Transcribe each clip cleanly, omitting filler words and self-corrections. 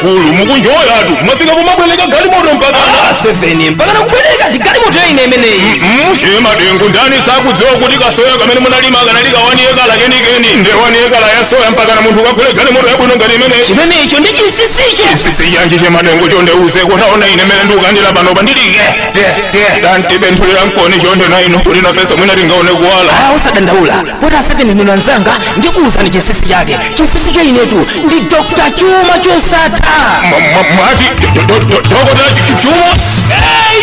sukulu mukunjoyatu mwafika pomabweleka galimoto mpaka 7 mpaka nakubweleka ndi galimoto ine imeneyi. madengu ndani sakudziwa kuti kasoya kamene munalima kanalika 1 ekala kenikeni nde 1 ekala ya soya mpaka na munthu kakhule galimoto yabwino ngati imeneyi. chimenecho ndi chisisicho. chisisi yanji chemadengu chonde uze kunaona ine mene ndikukandira panopa ndilike dantibentulira mkoni chonde naino kuti napesa mwina tingaone kuwala. usadandaula pota 7 nino anzanga ndikuwuzani chisisi chake. chisisi cho inetu ndi Dr. Chuma chosatha. mwati dokotela Chuma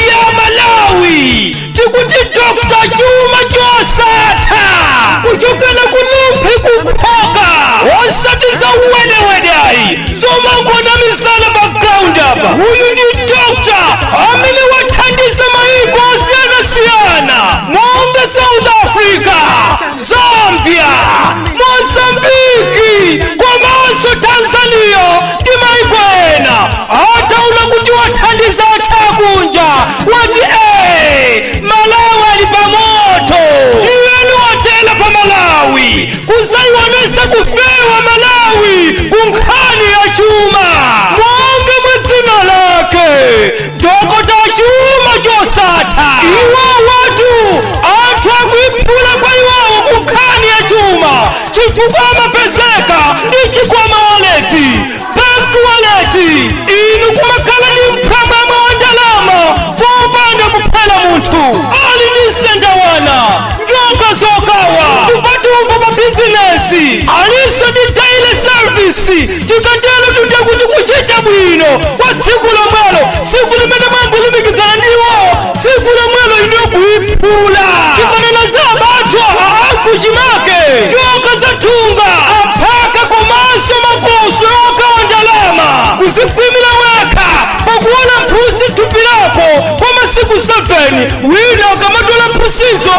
ya Malawi tikuti Dr. Chuma chosatha kuchokera kunumphi kuphoka osatiza uwedewedayi somangona misala background apa. uyu ndi dokta amene wathandiza mayiko osiyana-siyana monga South Africa, Zambia, Mozambiki komanso Tanzania ndi mayiko ena. ataula kuti wathandiza athakunja wati Malawi ali pamoto. tiyeni watela pa Malawi kusayiwonesa kufewa Malawi kunkhani ya chuma monge mwedzina lake Dr. Chuma chosatha. iwo watu anthu akuiphula kwa iwowo kunkhani ya chuma chifukwa amapezeka ndi chikwama waleti bank waleti. inu kumakhala ndi mphambama wa ndalama popanda kuphela munthu ali ndi sendawana njoka zokawa kupatumva pa bizinesi aliso ndi daily service. tikatero tunde kuti kuchita bwino kwa tsiku lomwelo tsiku limene mwangulumikizana ndiwo tsiku lomwelo ine kuiphula. tikanena za abatwa akuchimake njoka zathunga aphaka komanso makoso okawa ndalama kuzipimira wekha pakuona mphusi thupi lako kwa masiku 7 wina ukamatola mphusizo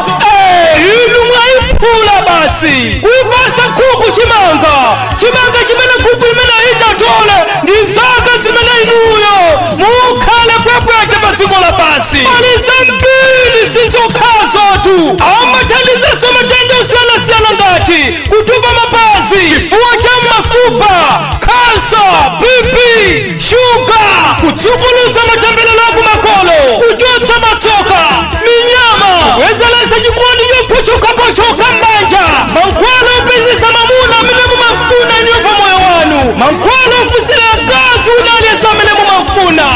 inu mwayiphula basi kuipasa nkhuku chimanga chimene nkhuku imene itatole ndi zaka zimene inuyo mukhale pwepwete pa dziko lapansi. pali zambiri sizokhazotu amathandizaso matenda osiyana-siyana ngati kutupa mapazi, chifuwa cha mafupa, kansa, BP, shuga, kutsukuluza matambelelo akumakolo, kuchotsa matsoka, minyama, kuwezalesa chikondi chopochoka mbanja, mankhwala opezesa mamuna amene mumafuna iniyo pa moyo wanu, mankhwala ofusira gazi unaliyesa amene mumafuna,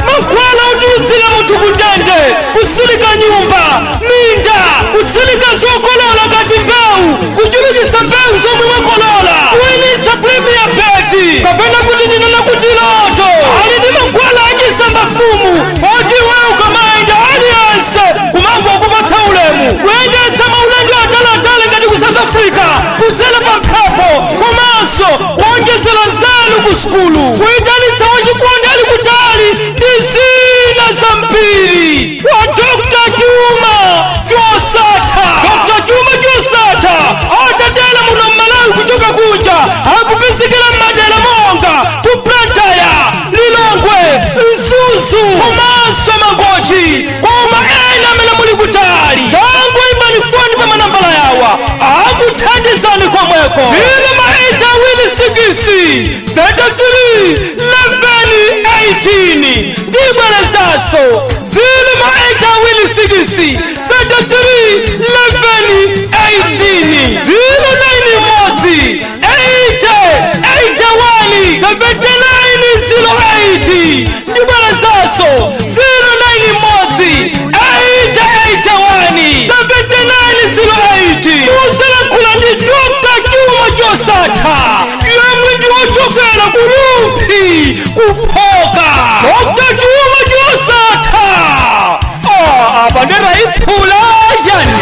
mankhwala otulutsira munthu kundende, kusilika nyumba, minda, kutsilika zokolola ngati mbewu, kuchulukitsa mbewu zomwe mwakolola, kuwinitsa premier beti kapena kuti ndinena kuti loto. ali ndi mankhwala achisamba fumu oti iwe ukamaenda aliyense kumanga kupatsa ulemu kuyendetsa maulendo atalatale ngati ku South Africa kudzera pa mphepo komanso kuonjezera nzeru ku sukulu kuyitalitsa wachikondi ali kutali ndi zina zambiri. wa Dr. Chuma chosatha. Dr. Chuma chosatha atatela muno Malawi kuchoka kunja akupezekera m'madera monga kupretaya Lilongwe Isuzu komanso Mangochi koma ena amene muli kutali tangu imbani foni pa manambala yawa akuthandizani komweko. 082331118 ndibwerezaso 082331118 09180817908 ndibwerezaso 09180817908 muzelekula ndi Dr. Chuma chosatha yemwe ndiwochokera kunumphi kuphoka. Dr. Chuma chosatha apa ndirayiphula chani.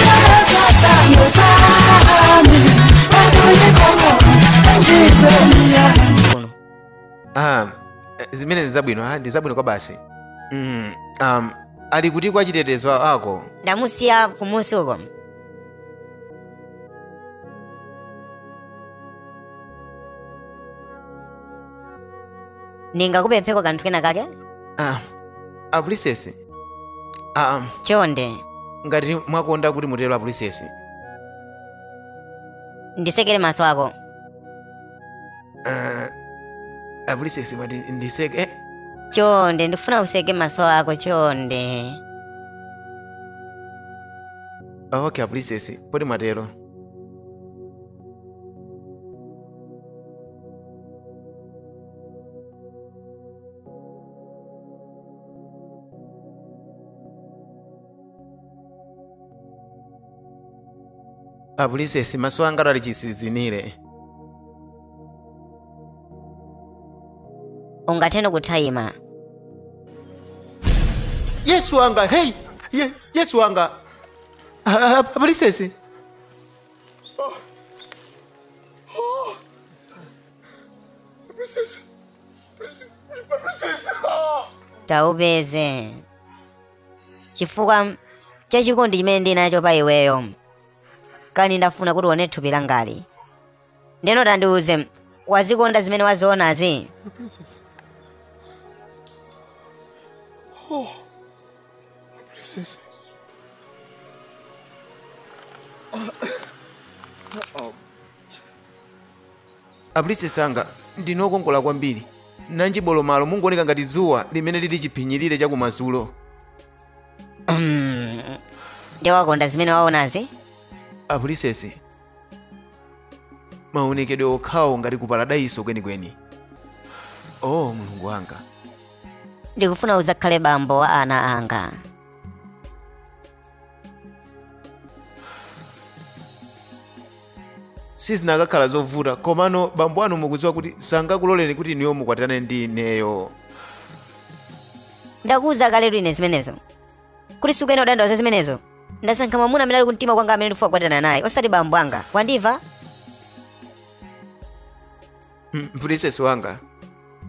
zimene zabwino ndi zabwino kwa basi. ali kuti kwa chitetezo ako ndamusiya kumusi uko. Ningakupempheko kanthu kena kake? Apulisesi. Chonde. Ngati mwakonda kuti mutero apulisesi. Ndisekere maso ako. Princess mati ndiseke. Chonde ndifuna useke maso ako chonde. Okay Princess, podi matero. Princess maso anga ali chisizinire. Ungatendo kuthaima. Yesu wanga, hey! Yesu wanga. Princess. Taubeze. Chifukwa chachikondi chimene ndinacho pa iweyo. Kani ndafuna kuti uone thupi langali. Ndeno tandiuze wazikonda zimene wazionazi. Princess. Princess anga ndinokongola kwambiri. Nanjibolo malo mungoneka ngati zuwa limene lili chiphinyirire chakumazulo. Ndiwakonda zimene waonazi? Princess. Maonekedwe okhawo ngati ku paradaiso kwenikweni. Oh mulungu wanga. Ndikufuna uzakhale bambo wa ana anga. Sizinakakhala zovuta komano bambo anu mukudziwa kuti sangakuloleni kuti niyo mukwatane ndi ineyo. Ndakuuza kale ine zimenezo. Kuti sukene udandaza zimenezo. Ndasankha mwamuna amene ali kumtima kwanga amene ndifuna kukwatana naye osati bambo anga. Wandiva? Princess wanga.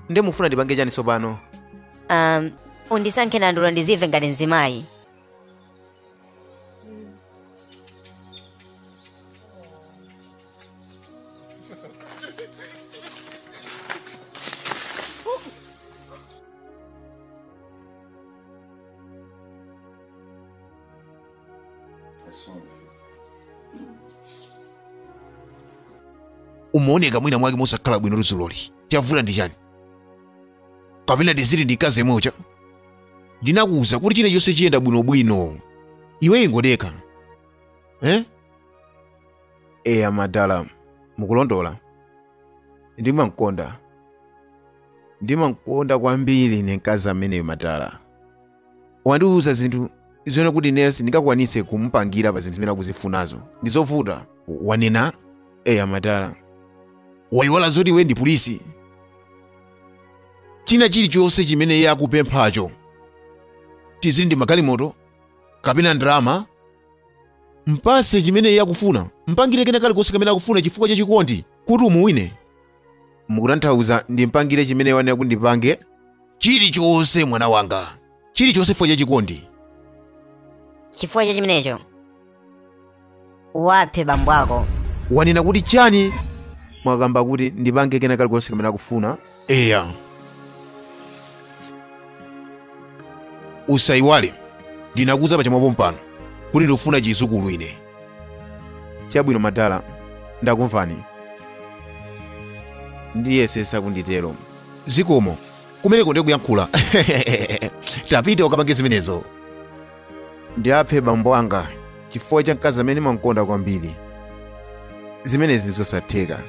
Ndemufuna ndipange chani tsopano? Undisankhe nandulo ndizive ngati mzimayi. Umaoneka mwina mwake mosakhala bwino luzuloli. Chavula ndi chani? Kapena ndizili ndikaze mocha? Ndinakuwuza kuti china chonse chiyenda bwinobwino. Iwe ingodeka. Eya madala mukulondola. Ndimakukonda. Ndimakukonda kwambiri ine mkazi ameneyo madala. Wandiwuza zinthu zone kuti nesi ndingakwanitse kumupangira pa zinthu zimene akuzifunazo. Ndizovuta. Wanena? Eya madala. Wayiwala zoti iwe ndi polisi. China chilichonse chimene iye akupemphacho. Tizili ndi magalimoto kapena ndalama. Mpase chimene iye akufuna. Mpangire kena kalikonse kamene akufuna chifukwa cha chikondi kuti umuwine. Mukutanthauza ndimpangire chimene wanena kuti ndipange? Chilichonse mwana wanga. Chilichonse chifukwa cha chikondi. Chifukwa cha chimenecho waphe bambo ako. Wanena kuti chani? Mwakamba kuti ndipange kena kalikonse kamene akufuna? Eya. Usayiwale. Ndinakuza pa chamwapo mpano kuti ndikufuna chizukulu ine. Chabwino madala. Ndakumvani. Ndiyesesa kunditero. Zikomo. Kumeneko ndikuyankhula. Tapita ukapange zimenezo. Ndiaphe bambo anga chifukwa cha mkazi amene ndimamukonda kwambiri. Zimenezi zosatheka.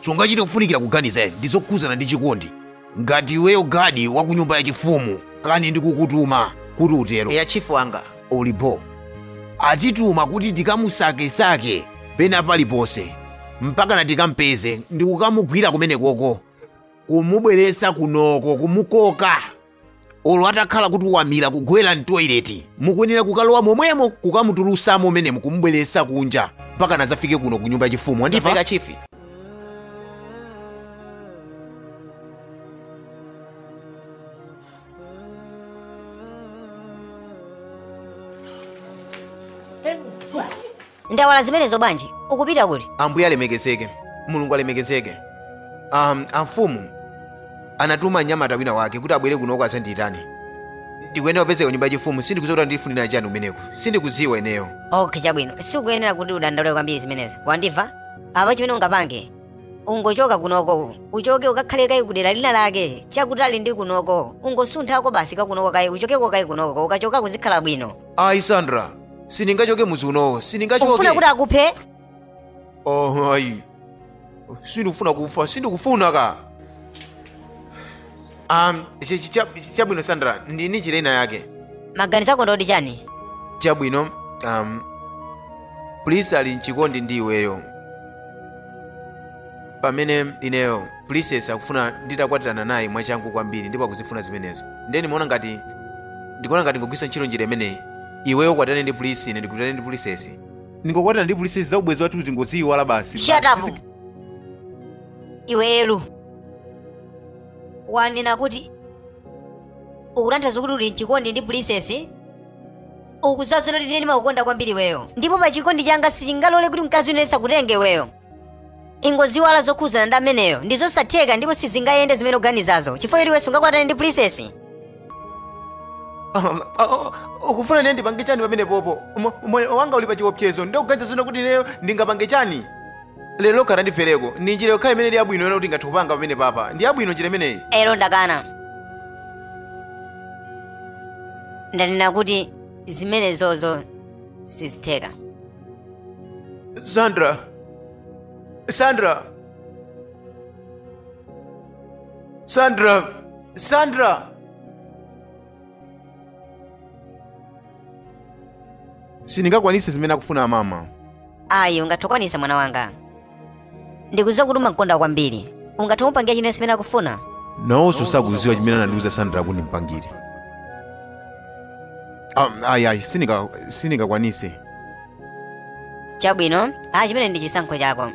Chongachita kufunikira kuganiza ndizokhuzana ndi chikondi. Ngati iweyo gadi wa ku nyumba ya chifumu kani ndikukutuma kuti utero. Eya chifu wanga. Ulipo. Atituma kuti tikamusake pena paliponse mpaka natikampeze ndikukamugwira kumene koko. Kumubweresa kunoko kumukoka. Olo atakhala kuti wamira kugwera mtoileti. Mukuyenera kukalowa momwemo kukamutulutsamo menemo kumubweresa kunja mpaka nazafike kuno ku nyumba ya chifumu. Wandifa chifi. Ndawala zimenezo bwanji. Ukupita kuti? Ambuye alemekezeke. Mulungu alemekezeke. Amfumu anatuma nyamata wina wake kuti abwere kunoko asandiyitane. Ndikuyenera kupezeka nyumba ya chifumu sindikudziwa kuti ndifunira chani umeneko. Sindikudziwa ineyo. Okay chabwino. Sikuyenera kuti udandaule kwambiri zimenezo. Wandiva? Apa chimene ungapange. ungochoka kunoko uchoke ukakhale kai kudera lina lake chakutali ndi kunoko ungosunthako basi kakunoko kai uchokeko kai kunoko ukachoka kuzikhala bwino. Ayi Sandra, siningachoke muzi uno, siningachoke. Ufuna kuti akuphe? Oh ayi. Sindikufuna kufa, sindikufuna ka. Chabwino Sandra, ndini chilena yake. Maganizo ako ndodi chani? Chabwino, police ali nchikondi ndi iweyo. Pamene ineyo princess akufuna nditakwatirana naye mwachangu kwambiri ndipo akuzifuna zimenezo. Ndeni muona ngati ndikuona ngati ngogwisa ntchito njira imeneyi. Iweyo kwatane ndi police ine ndikutane ndi princess. Ningokwatana ndi princess za ubwezi wathu tingoziwa wala basi. Shut up. Iwelu. Wanena kuti ukutanthauza kuti uli nchikondi ndi princess? Ukuzazona kuti ndimakukonda kwambiri weyo. Ndipo pa chikondi changa sichingalole kuti mkazi unesa kutenge weyo. Ingoziwala zokhuzana ndi ameneyo ndizosatheka ndipo sizingayende zimene uganizazo chifukwa iwe sungakwatane ndi princess. Ukufuna nene ndipange chani pamene popo? Moyo wanga uli pa chiopsezo ndikuganiza zona kuti ineyo ndingapange chani? Lero khala ndimvereko ndi njira yokha imene ndi yabwino kuti ngathe kupanga pamene papa ndi yabwino njira imeneyi. Ero ndakana. Ndanena kuti zimenezozo sizitheka. Sandra. Siningakwanise zimene akufuna mama. Ayi ungathokwanisa mwana wanga. Ndikuziwa kuti umakukonda kwambiri. Ungathe kumupangira chine zimene akufuna. Nawonso sakuziwa chimene anandiuza Sandra kuti ndimpangire. Ayi siningakwanise. Chabwino, chimene ndi chisankho chako.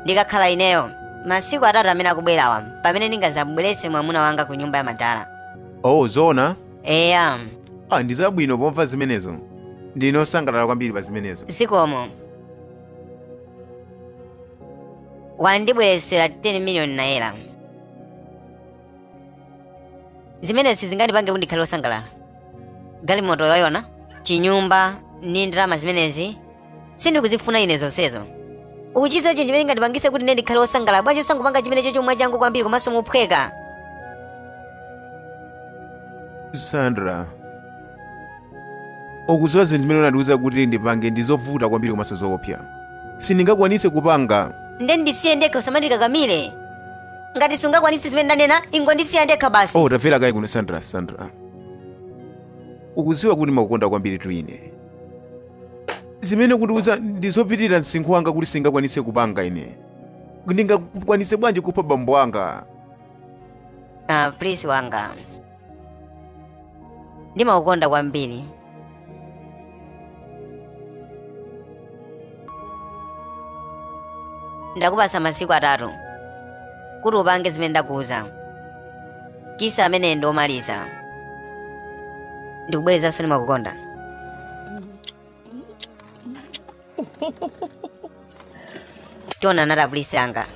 Ndikakhala ineyo masiku atatu amene akubwerawa pamene ndingazabweretse mwamuna wanga ku nyumba ya madala. Oh zona? Eya. Ndizabwino pomva zimenezo. Ndinosangalala kwambiri pa zimenezo. Sikomo. Wandibweresera 10 million naira. Zimene sizingandipange kuti ndikhale osangalala. Galimoto yoyona, chinyumba, ndi ndalama zimenezi sindikuzifuna ine zonsezo. Uchizo chimene chingandipangise kuti ndikhale osangalala bwanji usangopanga chimene chomwe changu kwambiri komanso muphweka. Sandra, ukuziwa zinthu zimene unandiuza kuti ndipange ndizovuta kwambiri komanso zoopsa. Sindingakwanise kupanga. Ndeni ndisiye ndekha usamandikakamire. Ngati sungakwanise zimene ndanena ingondisiya ndekha basi. Oh tafera kai kuno Sandra. Ukuziwa kuti makukonda kwambiri tu ine. Zimene kutiuza ndizopitirira msinkhu wanga kuti singakwanise kupanga ine. Ndingakwanise bwanji kupha bambo wanga. Please wanga. Ndimakukonda kwambiri. Ndakupasa masiku atatu kuti upange zimene ndakuuza. Kisa amene ndomaliza. Ndikubwerezanso ndimakukonda. Tiona nata polisi yanga.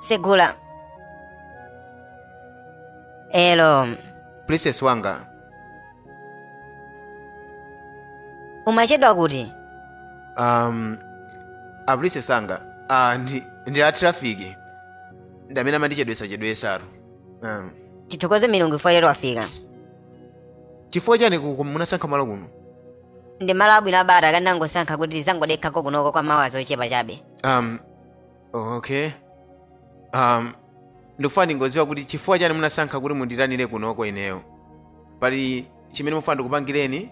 Segula. Hello. Princess wanga. Umachedwa kuti? Princess wanga. Ndi a traffic. Ndamene amandichedwesa. Tithokoze milungu ifo lero afika. Chifukwa chani munasankha malo kuno? ndi malo abwino abata kanangosankha kuti ndizangodekhako kunoko kwa mawazo ochepa chabe. Okay. Ndikufuna ndingodziwa kuti chifukwa chani munasankha kuti munditanire kunoko ineyo. Pali chimene mufuna ndikupangireni?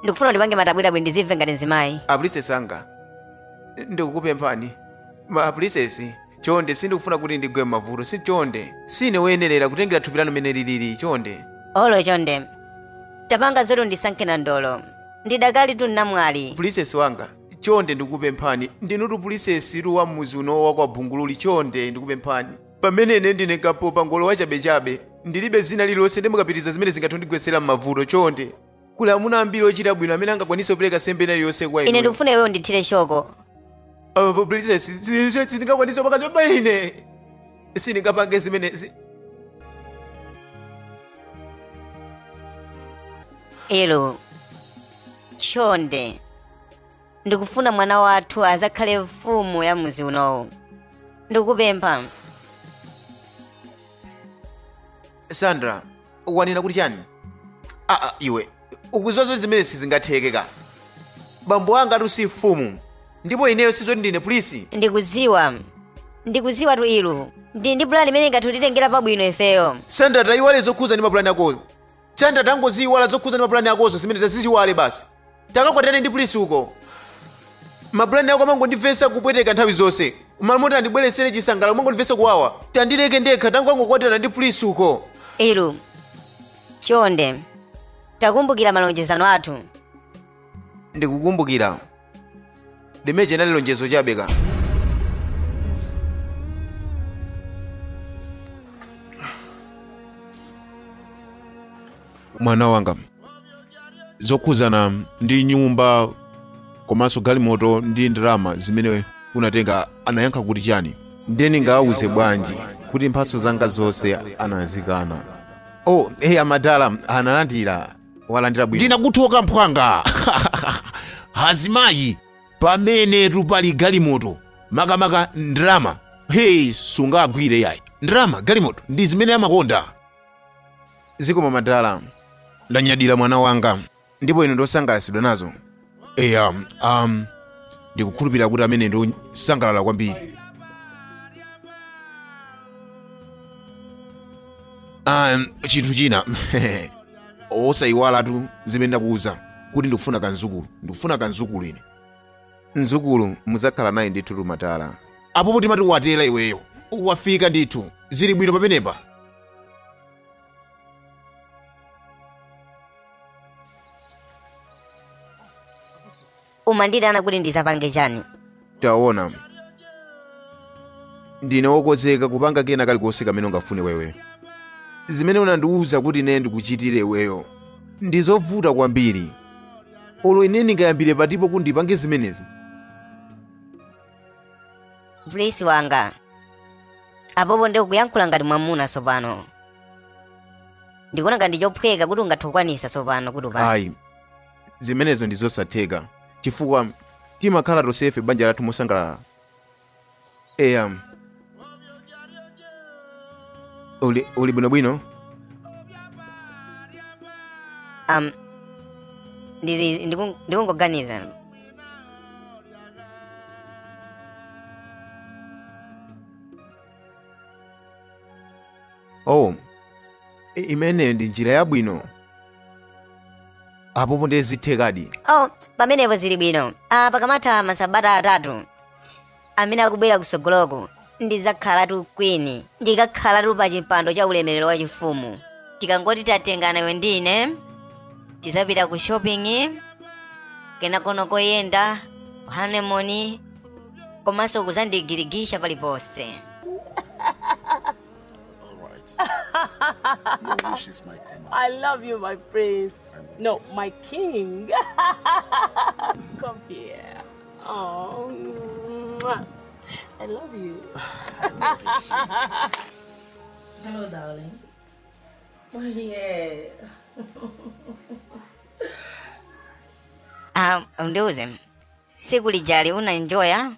Ndikufuna ndipange matabwirabwi ndizimve ngati mzimayi. Princess anga. Ndikukupemphani. Princess, chonde sindikufuna kuti ndigwe mavuto, si chonde. Sine woyenerera kutengera thupi lanu mene lilili, chonde. Olo chonde. Tapanga zoti ndisankhe na ndolo. Ndidakali tu namwali. Princess wanga, chonde ndikupemphani. Ndinutu princess wa muzi uno wa kwa Bungululi, chonde ndikupemphani. Pamene ine ndine kapopa ngolo wachabechabe, ndilibe zina lililonse ndimukapitiriza zimene zingatondigwesera m'mavuto, chonde. Kula amuna ambiri ochita bwino amene angakwanisa kupereka sembe ina yonse kwa inu. Ine ndikufuna iweyo ndithire shoko. Princess, sindingakwanisa pakati pa ine. Sindingapange zimene. Elo. Chonde. Ndikufuna mwana wathu azakhale mfumu ya muzi unowu. Ndikupempha. Sandra, wanena kuti chani? Iwe. Ukuzozo zimene sizingathekeka. Bambo anga atu si mfumu. Ndipo ineyo sizoti ndine polisi. Ndikuziwa tu ilu. Ndi plan imene ingatitengera pabwino ifeyo. Sandra, tayiwale zokhuza ndi mapulani akozo. Sandra, tangoziwala zokhuza ndi mapulani akozo zimene taziziwale basi. Takakwatane ndi polisi uko. Mapulani ako amangondimvetsa kupweteka nthawi zonse. Mamoti andibweresere chisangalalo amangondimvetsa kuwawa. Tandileke ndekha tangokwatana ndi polisi uko. Ilu. Chonde. Takumbukira malonjezano athu. Ndikukumbukira. Limeje nali lonjezo chabeka. Mwana wanga. Zokhuzana ndi nyumba komanso galimoto ndi ndalama zimene unatenga anayankha kuti chani? Ndeni ngawuze bwanji kuti mphatso zanga zonse anazikana. Amadala analandira. Walandira bwino. Ndinakuthoka mphwanga. Hazimayi pamene tupali galimoto makamaka ndalama. Sungagwire yayi. Ndalama galimoto ndi zimene amakonda. Zikomo madala. Ndanyadira mwana wanga. Ndipo ino ndosangalatsidwa nazo. Ndikukhulupirira kuti amene ndosangalala kwambiri. Chinthu china. Osayiwalatu zimene ndakuwuza kuti ndikufuna kanzukulu. Ndikufuna kanzukulu ine. Nzukulu muzakhala naye ndithu madala. Apo poti mati watela iweyo. Wafika ndithu. Zili bwino pamenepa. Umanditana kuti ndisapange chani? Taona. Ndine wokonzeka kupanga kena kalikonse kamene ungafune wewe. Zimene unandiwuza kuti ine ndikuchitire iweyo ndizovuta kwambiri. Olo ine ndingayambire patipo kuti ndipange zimenezi. Please wanga. Apopo ndikuyankhula ngati mwamuna sopano. Ndikuona ngati chophweka kuti ungathokwanisa sopano kuti upanga. Ayi. Zimenezo ndizosatheka. Chifukwa timakhala tosefe banja lathu mosangalala. Uli bwino? Ndikungoganiza. Imene ndi njira yabwino. Apopo ndezithekadi. Pamenepo zili bwino. Pakamatha masabata 3 amene akubwera kusogoloko ndizakhalatu queen. Ndikakhalatu pa chipando cha ulemerero wa chifumu. Tikangoti tatengana iwe ndine, tizapita ku shopping, kena kono koyenda, honeymoon, komanso kuzandigirigisha paliponse. No wishes, my queen. I love you, my prince. No, my king. Come here. Oh, I love you. Hello, darling. Oh, yeah. Undiuze, siku lijali unaenjoya?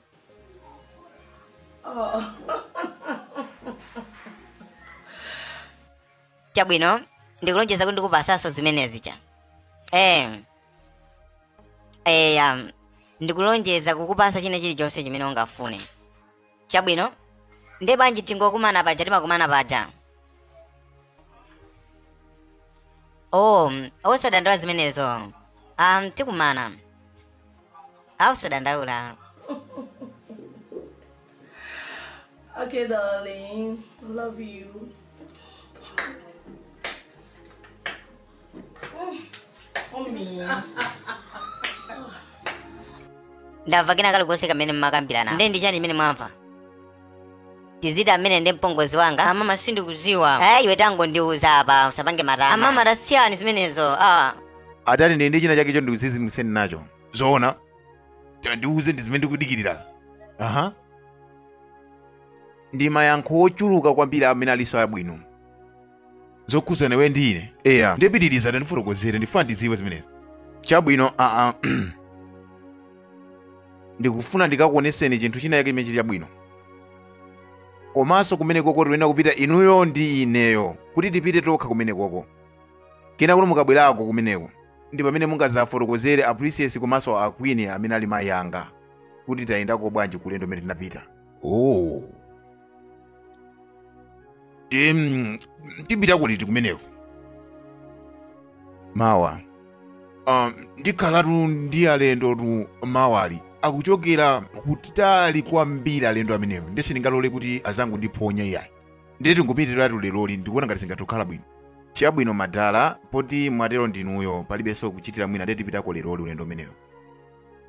Chabwino, ndikulonjeza kuti ndikupasaso zimenezi cha ndikulonjeza kukupasa china chilichonse chimene ungafune. Chabwino nde banji tingokumana paja timakumana paja. Osadandaula zimenezo. Tikumana. Osadandaula. Okay, darling. Love you. Mommy. Ndamva kena kalikonse kamene mmakambirana. Nde ndichani imene mwamva? Tizita amene ndi mpongozi wanga. Amama sindikuziwa. Iwe tango ndiuza apa usapange matama. Amama tasiyani zimenezo. Atati ndi china chake cho ndikuzizimuseni nacho. Zoona. Tandiuze ndi zimene ndikudikirira. Ndi mayankho ochuluka kwambiri amene aliso abwino. Zokuzana we ndi ine. Ndipitiriza tandifotokozere ndifuna ndiziwe zimenezi. Chabwino ndikufuna ndikakuoneseni chinthu china chake chimene chili chabwino. Komanso kumene koko tiyenera kupita inuyo ndi ineyo kuti tipite tokha kumene koko. Kena kuti mukabwerako kumeneko ndi pamene mungazafotokozere a princess komanso a queen amene ali mayi anga kuti tayendako bwanji kulendo mmene tinapita. Tipita kuti kumeneko mawa. Ndikhalatu ndi alendo tu mawali akuchokera kutali kwambiri alendo amenewo ndese ndingalole kuti azangu ndiphonya iyayi. Nditi tingupitiratu leroli ndikuona ngati singatukhala bwino. Chabwino madala poti mwatero ndinuyo palibenso kuchitira mwina ndeti pitako leroli ulendo umenewo.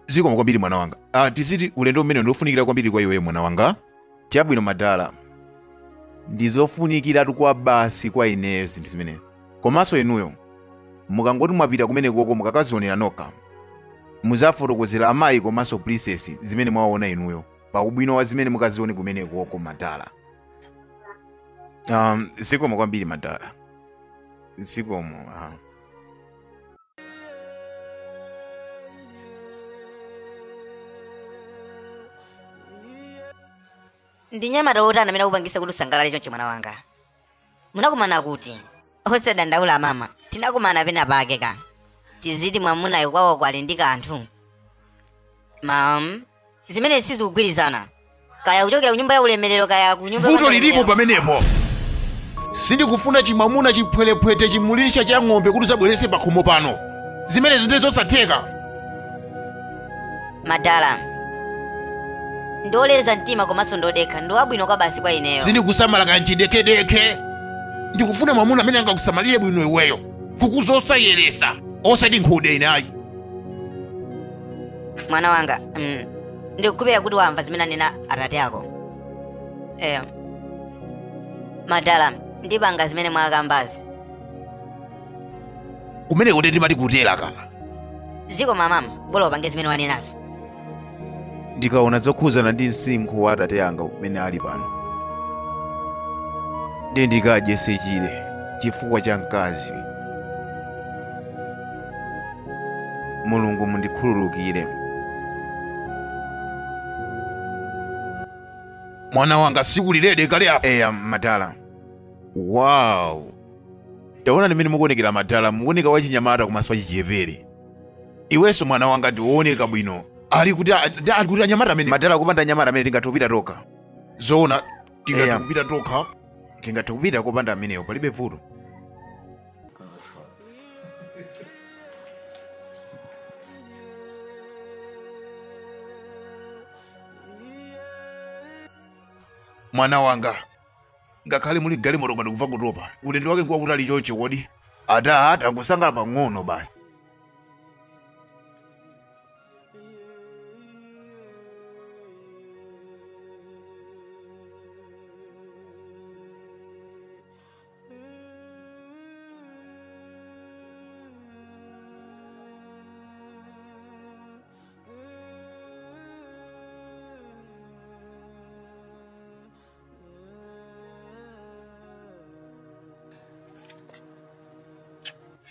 Zikomo kwambiri mwana wanga. Tiziti ulendo umenewo ndofunikira kwambiri kwa iwe mwana wanga. Chabwino madala ndizofunikiratu kwa basi kwa ineyo zinthu zimenezo. Komanso inuyo mukangoti mwapita kumene koko mukakazionera nokha muzafotokozera amayi komanso princess zimene mwaona inuyo pa ubwino wa zimene mukazione kumene koko madala. Zikomo kwambiri madala. Zikomo. Ndinyamata otani amene akupangisa kuti usangalale choncho mwana wanga. Munakumana kuti? Osadandaula mama. Tinakumana pena pake ka. Tiziti mwamunayo kwawo kwali ndi kanthu. Zimene sizikugwirizana. Kaya kuchokera kunyumba ya ulemerero kaya kunyumba. Vuto lilipo pamenepo. Sindikufuna chimwamuna chipwelepwete chimulisha cha ng'ombe kuti zabwerese pakhomo pano. Zimene zinde zosatheka. Madala. Ndoleza mtima komanso ndodekha ndo abwino kwa basi kwa ineyo. Sindikusamala kanchidekedeke. Ndikufuna mwamuna amene angakusamalire bwino iweyo. Kukuzosayeresa. Osati nkhude inayi. Mwana wanga, ndikukupeka kuti wamva zimene anena atate ako. Madala, ndipanga zimene mwakambazi. Kumene kuti timati kutera kaka. Ziko mama, bolo upange zimene wanenazo. Ndikaona zokhuzana ndi msinkhu wa atate yanga umene ali pano. Ndikadye sechire chifukwa cha mkazi. Mulungu mundikhululukire. Mwana wanga sikulilede kale apa. Madala. Wow. Taona nimene mukuonekera madala mukuoneka wachinyamata kumaso wachichepere. Iwenso mwana wanga ndiwooneka bwino. Ali kuti anyamata amene. Madala kupanda anyamata amene tingatopita toka. Zoona tingatopita toka. Tingatopita kopanda ameneyo palibe vuto. Mwana wanga ngakhale muli galimoto ngati kuva kutopa ulendo wake kwa kutali choncho kodi ata angusangala pang'ono basi.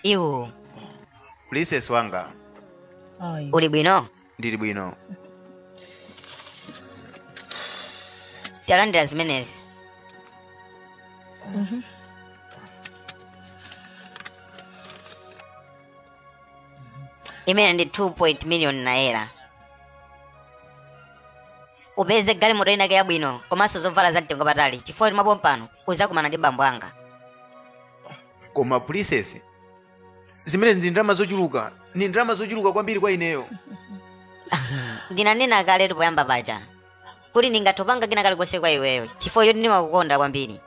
Iwo. Princess wanga. Uli bwino? Ndili bwino. Talandira zimenezi. imene ndi 2 million naira. Upeze galimoto ina ke yabwino komanso zovala za mtengo patali chifukwa timapompano uzakumana ndi bambo anga. Koma princess, zimene ndi ndalama zochuluka, ni ndalama zochuluka kwambiri kwa ineyo. Ndinanena kale poyamba paja kuti ndingathopanga kina kale konse kwa iweyo chifukwa yoti ndimakukonda kwambiri.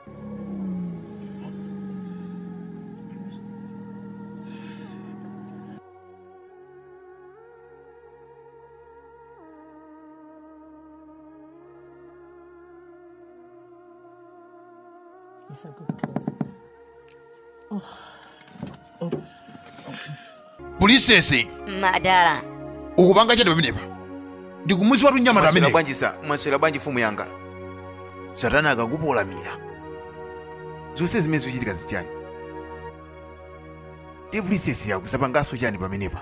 It's a good close. Princess, Madala. ukupanga chani pamenepa? Ndikumuzi watu nyamata Mwaswera amenepa. bwanji sa, mwaswera bwanji mfumu yanga. Satana akakupolamira. Zonse zimene zochitika zichani. Ndi princess yakusapangaso chani pamenepa.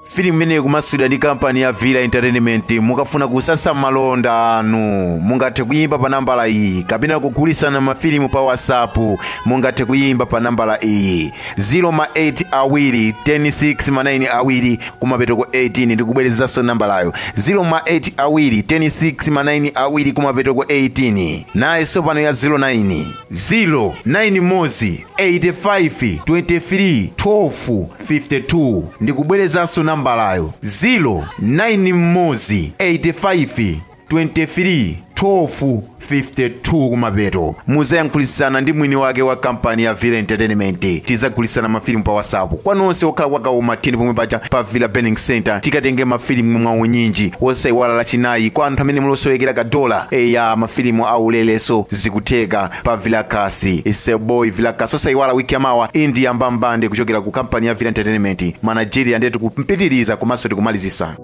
Filimu imene kumaswidwa ndi kampani ya Villa Entertainment. Mukafuna kusasa malonda anu mungathe kuyimba pa nambala iyi, kapena kugulisana mafilimu pa WhatsApp mungathe kuyimba pa nambala iyi 08 awiri 106 9 awiri kumapeto ko 18 ndikubwerezanso nambalayo 08 awiri 106 9 awiri kumapeto ko 18 naye sopano ya 09 mozi 85 23 12 52 ndikubwerezanso nambalayo 09 mozi 85 23 12 52 kumapeto. Muzayankhulisana ndi mwini wake wa kampani ya Villa Entertainment. Tizagulisana mafilimu pa WhatsApp kwa nonse okhala kwakauma tini pomwe paja pa Villa Burning Center. Tikatenge mafilimu mwawo nyinji wosayiwala lachinayi kwa anthu amene mulosowekera kadola ya mafilimu auleleso zikutheka pa Villa Kasi. Ise boy Villa Kasi osayiwala wiki yamawa indi yambambande kuchokera ku kampani ya Villa Entertainment. Manageri andetu kumpitiriza komanso tikumalizisa.